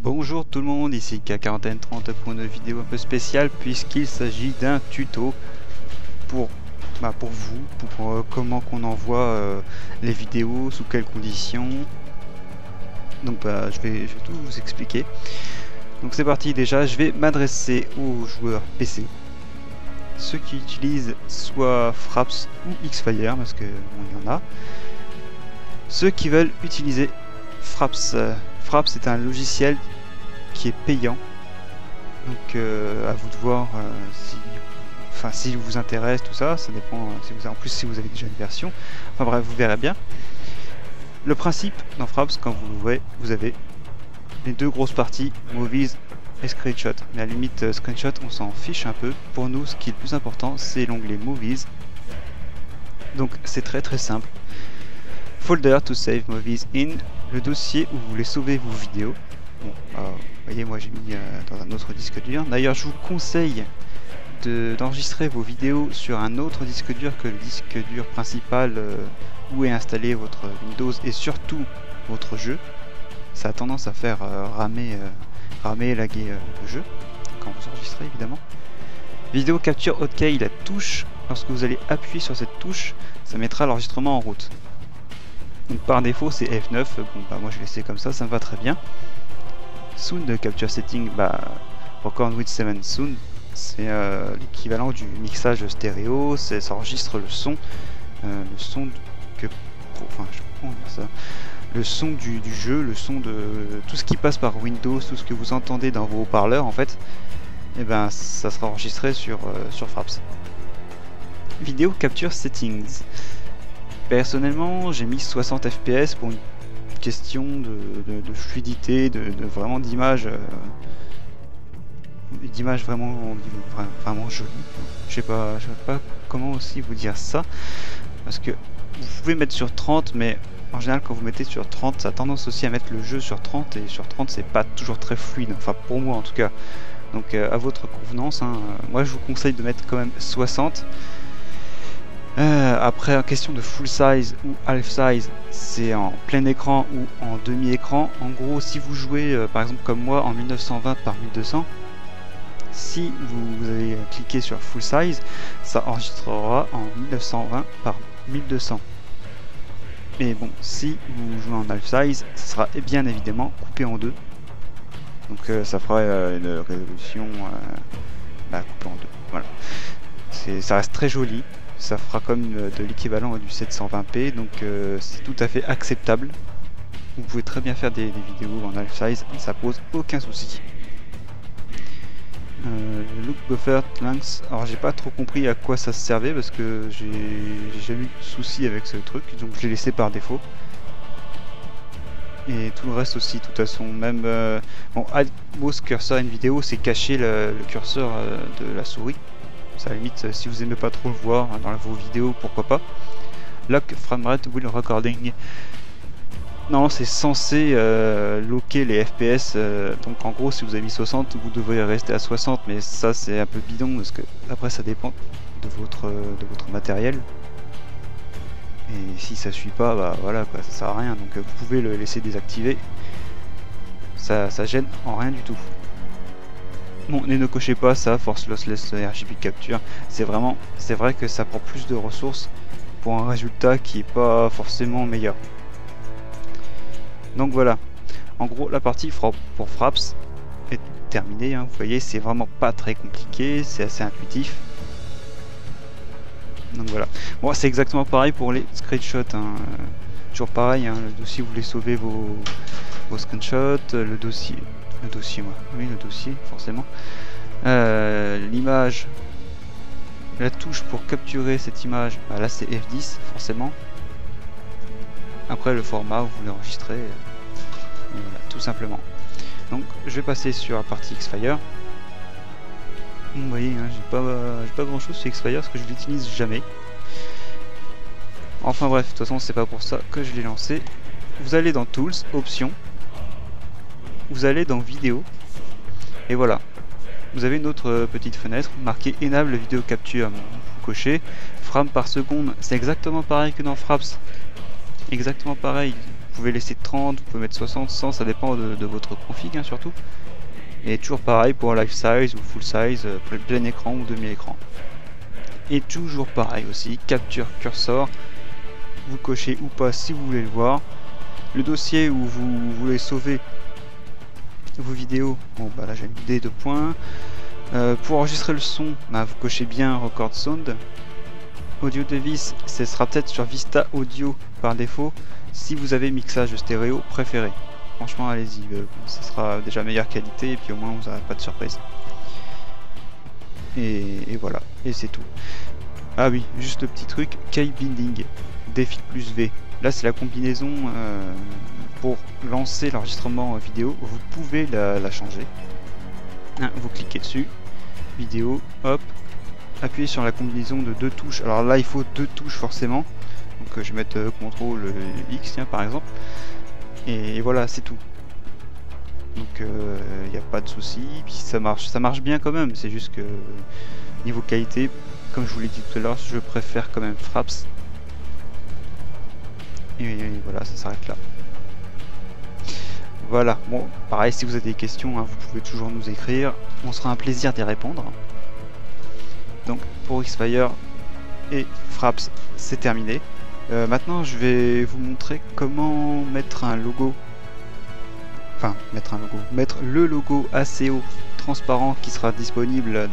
Bonjour tout le monde, ici K40N30 pour une vidéo un peu spéciale puisqu'il s'agit d'un tuto pour vous, pour comment qu'on envoie les vidéos, sous quelles conditions. Donc je vais tout vous expliquer. Donc c'est parti, déjà je vais m'adresser aux joueurs PC, ceux qui utilisent soit Fraps ou Xfire parce que bon, il y en a, ceux qui veulent utiliser Fraps. Fraps c'est un logiciel qui est payant, donc à vous de voir si vous intéresse tout ça, ça dépend si vous, en plus si vous avez déjà une version, enfin bref vous verrez bien. Le principe dans Fraps, quand vous l'ouvrez, vous avez les deux grosses parties, Movies et Screenshot, mais à la limite Screenshot on s'en fiche un peu, pour nous ce qui est le plus important c'est l'onglet Movies, donc c'est très simple. Folder to save movies in, le dossier où vous voulez sauver vos vidéos. Bon, vous voyez, moi j'ai mis dans un autre disque dur. D'ailleurs, je vous conseille d'enregistrer vos vidéos sur un autre disque dur que le disque dur principal où est installé votre Windows et surtout votre jeu. Ça a tendance à faire ramer et laguer le jeu quand vous enregistrez évidemment. Vidéo capture hotkey, la touche, lorsque vous allez appuyer sur cette touche, ça mettra l'enregistrement en route. Donc par défaut c'est F9, bon moi je vais laisser comme ça me va très bien. Sound capture setting, record with 7 sound, c'est l'équivalent du mixage stéréo, ça enregistre le son le son du jeu, le son de tout ce qui passe par Windows, tout ce que vous entendez dans vos haut-parleurs en fait, et ça sera enregistré sur Fraps. Vidéo capture settings. Personnellement, j'ai mis 60 fps pour une question de fluidité, vraiment d'image vraiment jolie. Je sais pas comment aussi vous dire ça, parce que vous pouvez mettre sur 30, mais en général quand vous mettez sur 30, ça a tendance aussi à mettre le jeu sur 30, et sur 30 c'est pas toujours très fluide, enfin pour moi en tout cas. Donc à votre convenance, hein. Moi je vous conseille de mettre quand même 60. Après, en question de full size ou half size, c'est en plein écran ou en demi-écran. En gros, si vous jouez par exemple comme moi en 1920 par 1200, si vous avez cliqué sur full size, ça enregistrera en 1920 par 1200. Mais bon, si vous jouez en half size, ça sera bien évidemment coupé en deux. Donc ça fera une résolution coupée en deux. Voilà. Ça reste très joli. Ça fera comme de l'équivalent du 720p, donc c'est tout à fait acceptable. Vous pouvez très bien faire des vidéos en half size, ça pose aucun souci. Look buffer length, alors j'ai pas trop compris à quoi ça se servait parce que j'ai jamais eu de souci avec ce truc, donc je l'ai laissé par défaut. Et tout le reste aussi, de toute façon, même add mouse cursor in vidéo, c'est cacher le curseur de la souris. À la limite, si vous aimez pas trop le voir dans vos vidéos, pourquoi pas. Lock framerate while recording. Non, c'est censé locker les FPS. Donc en gros, si vous avez mis 60, vous devriez rester à 60. Mais ça, c'est un peu bidon parce que après, ça dépend de votre matériel. Et si ça suit pas, voilà quoi, ça sert à rien. Donc vous pouvez le laisser désactiver. Ça gêne en rien du tout. Bon, ne cochez pas ça, Force Lossless RGB Capture, c'est vrai que ça prend plus de ressources pour un résultat qui est pas forcément meilleur. Donc voilà, en gros la partie pour Fraps est terminée, hein. Vous voyez, c'est vraiment pas très compliqué, c'est assez intuitif. Donc voilà, bon c'est exactement pareil pour les screenshots, hein. Toujours pareil, hein. Le dossier vous voulez sauver vos screenshots, le dossier forcément, l'image, la touche pour capturer cette image, là c'est F10 forcément. Après le format où vous l'enregistrez, voilà, tout simplement. Donc je vais passer sur la partie Xfire. Vous voyez, hein, j'ai pas grand chose sur Xfire parce que je l'utilise jamais. Enfin bref, de toute façon c'est pas pour ça que je l'ai lancé. Vous allez dans Tools, Options, vous allez dans Vidéo, et voilà, vous avez une autre petite fenêtre marquée Enable Vidéo Capture. Vous cochez. Frames par seconde, c'est exactement pareil que dans Fraps, exactement pareil. pouvez laisser 30, vous pouvez mettre 60, 100, ça dépend de votre config hein, surtout. Et toujours pareil pour life size ou full size, plein écran ou demi-écran. Et toujours pareil aussi, capture cursor, vous cochez ou pas si vous voulez le voir. Le dossier où vous voulez sauver vos vidéos, bon bah là j'ai mis des 2 points. Pour enregistrer le son, bah, vous cochez bien Record Sound. Audio device, ce sera peut-être sur Vista Audio par défaut si vous avez mixage stéréo préféré. Franchement allez-y, ce sera déjà meilleure qualité et puis au moins vous n'aurez pas de surprise. Et voilà, et c'est tout. Ah oui, juste le petit truc, key binding, défi plus V. Là c'est la combinaison pour lancer l'enregistrement vidéo, vous pouvez la changer. Vous cliquez dessus, vidéo, hop, appuyez sur la combinaison de 2 touches. Alors là il faut 2 touches forcément, donc je vais mettre CTRL X tiens, par exemple, et voilà c'est tout. Donc il n'y a pas de souci, puis ça marche bien quand même, c'est juste que niveau qualité, comme je vous l'ai dit tout à l'heure, je préfère quand même Fraps. Et voilà, ça s'arrête là. Voilà, bon, pareil, si vous avez des questions, hein, vous pouvez toujours nous écrire, on sera un plaisir d'y répondre. Donc pour Xfire et Fraps, c'est terminé. Maintenant, je vais vous montrer comment mettre un logo. Enfin, mettre le logo ACO transparent qui sera disponible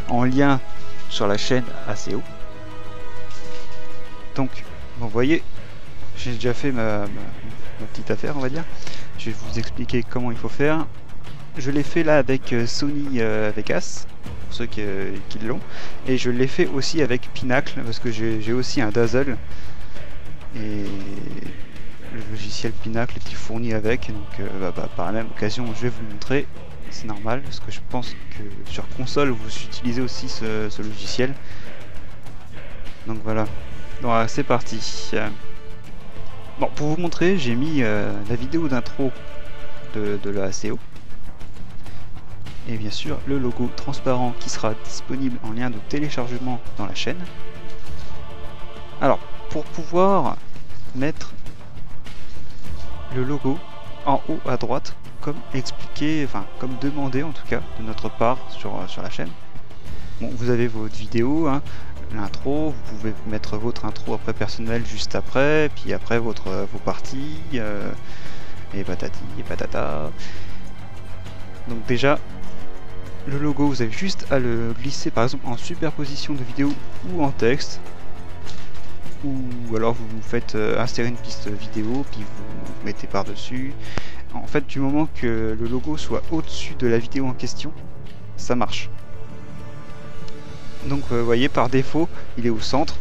en lien sur la chaîne ACO. Donc, vous voyez, j'ai déjà fait ma petite affaire, on va dire. Je vais vous expliquer comment il faut faire. Je l'ai fait là avec Sony Vegas, pour ceux qui l'ont, et je l'ai fait aussi avec Pinacle, parce que j'ai aussi un Dazzle, et le logiciel Pinacle est fourni avec, donc par la même occasion je vais vous le montrer, c'est normal, parce que je pense que sur console vous utilisez aussi ce logiciel. Donc voilà, donc c'est parti. Bon, pour vous montrer, j'ai mis la vidéo d'intro de la ACO. Et bien sûr, le logo transparent qui sera disponible en lien de téléchargement dans la chaîne. Alors, pour pouvoir mettre le logo en haut à droite, comme expliqué, enfin, comme demandé en tout cas, de notre part sur la chaîne. Bon, vous avez votre vidéo, hein, l'intro, vous pouvez mettre votre intro après personnel juste après, puis après vos parties, et patati et patata. Donc déjà, le logo, vous avez juste à le glisser par exemple en superposition de vidéo ou en texte, ou alors vous faites insérer une piste vidéo, puis vous mettez par dessus. En fait, du moment que le logo soit au-dessus de la vidéo en question, ça marche. Donc vous voyez, par défaut il est au centre,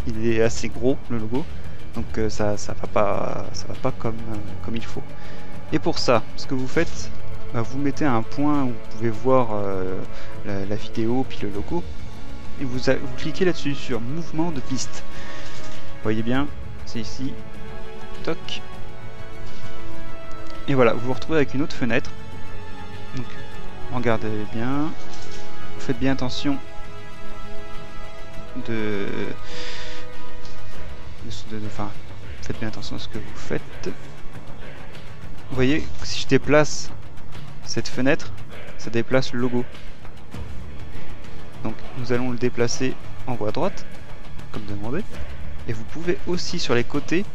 il est assez gros le logo, donc ça va pas comme il faut. Et pour ça, ce que vous faites, vous mettez un point où vous pouvez voir la vidéo puis le logo, et vous cliquez là-dessus sur mouvement de piste. Vous voyez bien, c'est ici, toc, et voilà, vous vous retrouvez avec une autre fenêtre. Donc regardez bien, faites bien attention enfin, faites bien attention à ce que vous faites. Vous voyez, si je déplace cette fenêtre, ça déplace le logo. Donc nous allons le déplacer en haut à droite, comme demandé. Et vous pouvez aussi sur les côtés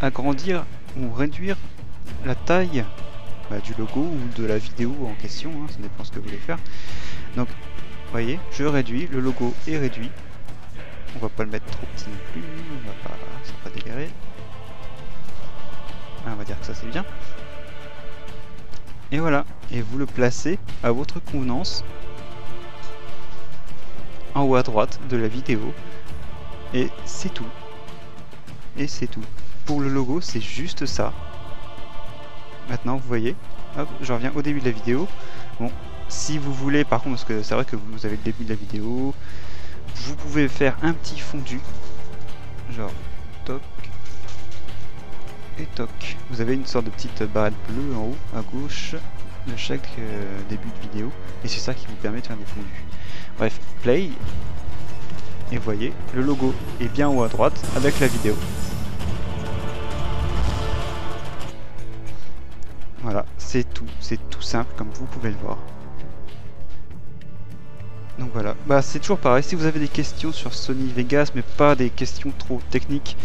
agrandir ou réduire la taille du logo ou de la vidéo en question, hein, ça dépend ce que vous voulez faire. Donc vous voyez, je réduis, le logo est réduit. On va pas le mettre trop petit non plus, on va pas délirer. On va dire que ça c'est bien. Et voilà, et vous le placez à votre convenance en haut à droite de la vidéo. Et c'est tout. Et c'est tout. Pour le logo, c'est juste ça. Maintenant, vous voyez, hop, je reviens au début de la vidéo. Bon, si vous voulez, par contre, parce que c'est vrai que vous avez le début de la vidéo, vous pouvez faire un petit fondu, genre toc et toc. Vous avez une sorte de petite barrette bleue en haut à gauche de chaque début de vidéo, et c'est ça qui vous permet de faire des fondus. Bref, play, et vous voyez, le logo est bien en haut à droite avec la vidéo. Voilà, c'est tout simple comme vous pouvez le voir. Donc voilà, bah c'est toujours pareil, si vous avez des questions sur Sony Vegas mais pas des questions trop techniques,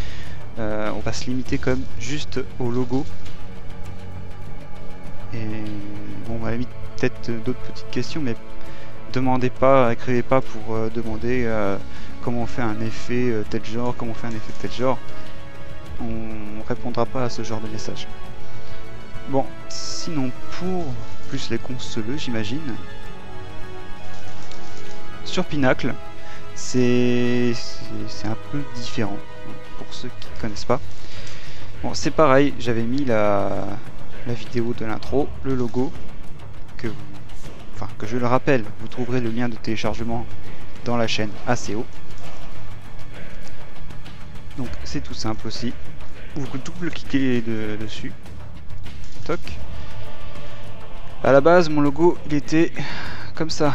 on va se limiter quand même juste au logo. Et bon, on va limiter peut-être d'autres petites questions, mais demandez pas, écrivez pas pour demander comment on fait un effet tel genre, comment on fait un effet tel genre. On répondra pas à ce genre de message. Bon, sinon pour plus les consoleux, j'imagine. Sur Pinacle, c'est un peu différent pour ceux qui ne connaissent pas. Bon, c'est pareil, j'avais mis la vidéo de l'intro, le logo, que je le rappelle, vous trouverez le lien de téléchargement dans la chaîne assez haut. Donc c'est tout simple aussi. Vous double-cliquez dessus. Toc. À la base, mon logo, il était comme ça.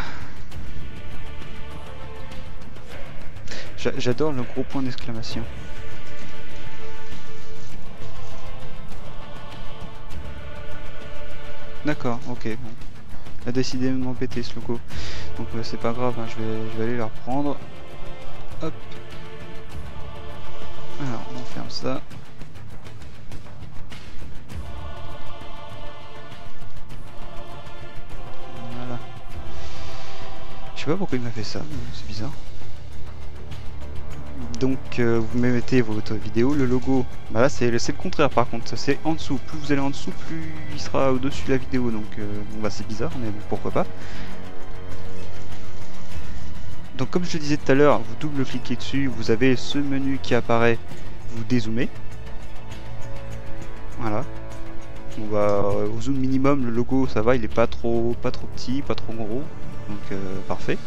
J'adore le gros point d'exclamation. D'accord, ok. Bon. Il a décidé de m'embêter ce logo. Donc c'est pas grave, hein, je vais aller le reprendre. Hop. Alors on ferme ça. Voilà. Je sais pas pourquoi il m'a fait ça, c'est bizarre. Donc vous mettez votre vidéo, le logo, bah là c'est le contraire par contre, c'est en dessous, plus vous allez en dessous, plus il sera au-dessus de la vidéo, donc bon, bah c'est bizarre, mais bon, pourquoi pas. Donc comme je le disais tout à l'heure, vous double-cliquez dessus, vous avez ce menu qui apparaît, vous dézoomez. Voilà. On va au zoom minimum, le logo ça va, il est pas trop petit, pas trop gros. Donc parfait.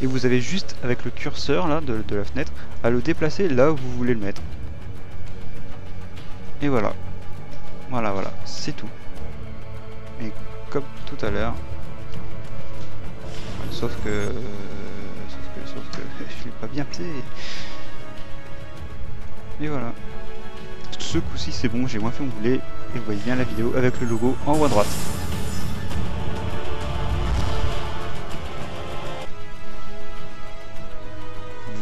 Et vous avez juste avec le curseur là de la fenêtre à le déplacer là où vous voulez le mettre. Et voilà. Voilà, c'est tout. Et comme tout à l'heure. Sauf que je l'ai pas bien fait. Et voilà. Ce coup-ci c'est bon, j'ai moins fait mon boulet. Et vous voyez bien la vidéo avec le logo en haut à droite.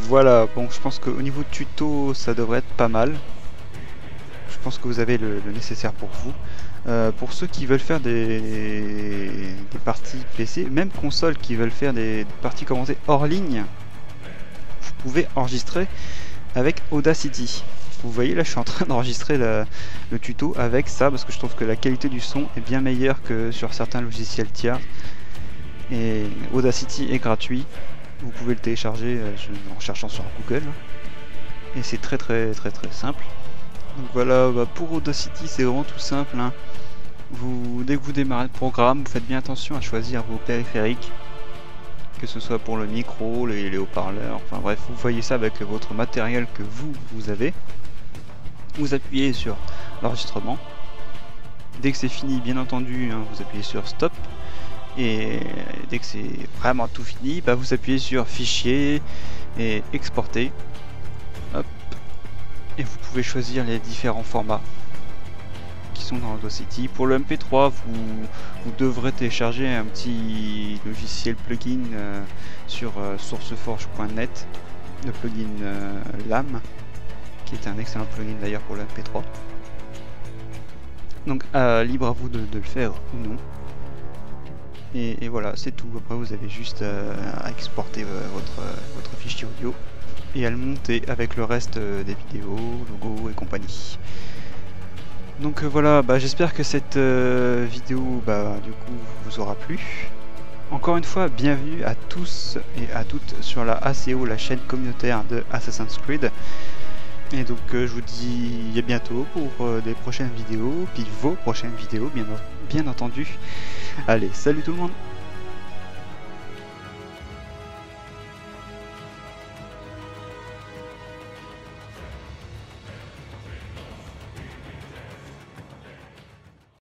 Voilà, bon, je pense qu'au niveau tuto, ça devrait être pas mal. Je pense que vous avez le nécessaire pour vous. Pour ceux qui veulent faire des parties PC, même console qui veulent faire des parties commentées hors ligne, vous pouvez enregistrer avec Audacity. Vous voyez là, je suis en train d'enregistrer le tuto avec ça parce que je trouve que la qualité du son est bien meilleure que sur certains logiciels tiers. Et Audacity est gratuit. Vous pouvez le télécharger en cherchant sur Google et c'est très simple. Donc voilà, bah pour Audacity c'est vraiment tout simple, hein. Dès que vous démarrez le programme, vous faites bien attention à choisir vos périphériques, que ce soit pour le micro, les haut-parleurs, enfin bref, vous voyez ça avec votre matériel que vous avez. Vous appuyez sur l'enregistrement. Dès que c'est fini, bien entendu, hein, vous appuyez sur stop. Et dès que c'est vraiment tout fini, bah vous appuyez sur fichier et exporter. Hop. Et vous pouvez choisir les différents formats qui sont dans Audacity. Pour le MP3, vous devrez télécharger un petit logiciel plugin sur sourceforge.net, le plugin LAM, qui est un excellent plugin d'ailleurs pour le MP3. Donc libre à vous de le faire ou non. Et voilà, c'est tout. Après vous avez juste à exporter votre fichier audio et à le monter avec le reste des vidéos, logos et compagnie. Donc voilà, bah, j'espère que cette vidéo du coup vous aura plu. Encore une fois, bienvenue à tous et à toutes sur la ACO, la chaîne communautaire de Assassin's Creed. Et donc je vous dis à bientôt pour des prochaines vidéos, puis vos prochaines vidéos bien entendu. Allez, salut tout le monde!